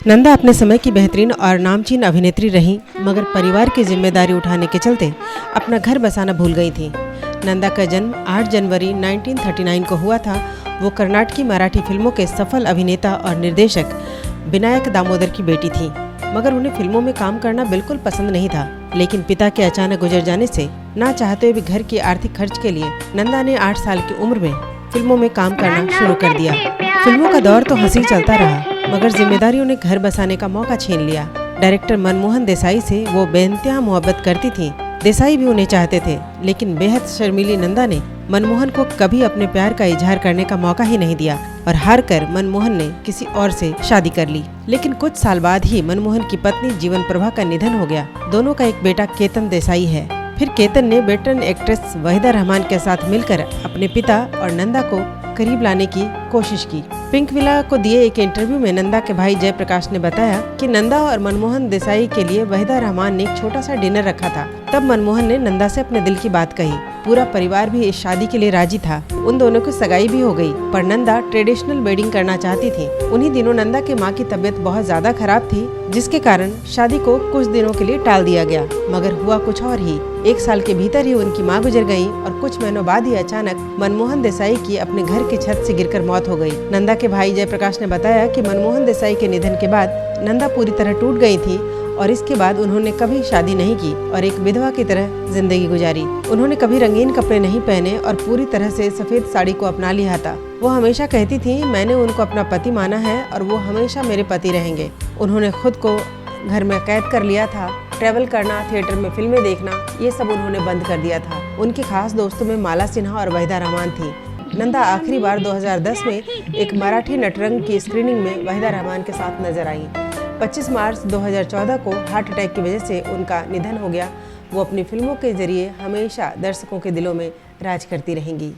नंदा अपने समय की बेहतरीन और नामचीन अभिनेत्री रहीं, मगर परिवार की जिम्मेदारी उठाने के चलते अपना घर बसाना भूल गई थीं। नंदा का जन्म 8 जनवरी 1939 को हुआ था। वो कर्नाटकी मराठी फिल्मों के सफल अभिनेता और निर्देशक विनायक दामोदर की बेटी थीं, मगर उन्हें फिल्मों में काम करना बिल्कुल पसंद नहीं था। लेकिन पिता के अचानक गुजर जाने से ना चाहते हुए भी घर की आर्थिक खर्च के लिए नंदा ने 8 साल की उम्र में फिल्मों में काम करना शुरू कर दिया। फिल्मों का दौर तो हंसी चलता रहा, मगर जिम्मेदारियों ने घर बसाने का मौका छीन लिया। डायरेक्टर मनमोहन देसाई से वो बेइंतहा मोहब्बत करती थीं। देसाई भी उन्हें चाहते थे, लेकिन बेहद शर्मीली नंदा ने मनमोहन को कभी अपने प्यार का इजहार करने का मौका ही नहीं दिया और हार कर मनमोहन ने किसी और से शादी कर ली। लेकिन कुछ साल बाद ही मनमोहन की पत्नी जीवन प्रभा का निधन हो गया। दोनों का एक बेटा केतन देसाई है। फिर केतन ने वेटरन एक्ट्रेस वहीदा रहमान के साथ मिलकर अपने पिता और नंदा को करीब लाने की कोशिश की। पिंक विला को दिए एक इंटरव्यू में नंदा के भाई जयप्रकाश ने बताया कि नंदा और मनमोहन देसाई के लिए वहीदा रहमान ने एक छोटा सा डिनर रखा था। तब मनमोहन ने नंदा से अपने दिल की बात कही। पूरा परिवार भी इस शादी के लिए राजी था। उन दोनों की सगाई भी हो गई, पर नंदा ट्रेडिशनल वेडिंग करना चाहती थी। उन्हीं दिनों नंदा के माँ की तबीयत बहुत ज्यादा खराब थी, जिसके कारण शादी को कुछ दिनों के लिए टाल दिया गया। मगर हुआ कुछ और ही। 1 साल के भीतर ही उनकी माँ गुजर गयी और कुछ महीनों बाद ही अचानक मनमोहन देसाई की अपने घर की छत से गिरकर मौत हो गई। नंदा के भाई जयप्रकाश ने बताया कि मनमोहन देसाई के निधन के बाद नंदा पूरी तरह टूट गई थी और इसके बाद उन्होंने कभी शादी नहीं की और एक विधवा की तरह जिंदगी गुजारी। उन्होंने कभी रंगीन कपड़े नहीं पहने और पूरी तरह से सफेद साड़ी को अपना लिया था। वो हमेशा कहती थी, मैंने उनको अपना पति माना है और वो हमेशा मेरे पति रहेंगे। उन्होंने खुद को घर में कैद कर लिया था। ट्रैवल करना, थिएटर में फिल्में देखना, ये सब उन्होंने बंद कर दिया था। उनकी खास दोस्तों में माला सिन्हा और वहीदा रहमान थी। नंदा आखिरी बार 2010 में एक मराठी नटरंग की स्क्रीनिंग में वहीदा रहमान के साथ नजर आई। 25 मार्च 2014 को हार्ट अटैक की वजह से उनका निधन हो गया। वो अपनी फिल्मों के जरिए हमेशा दर्शकों के दिलों में राज करती रहेंगी।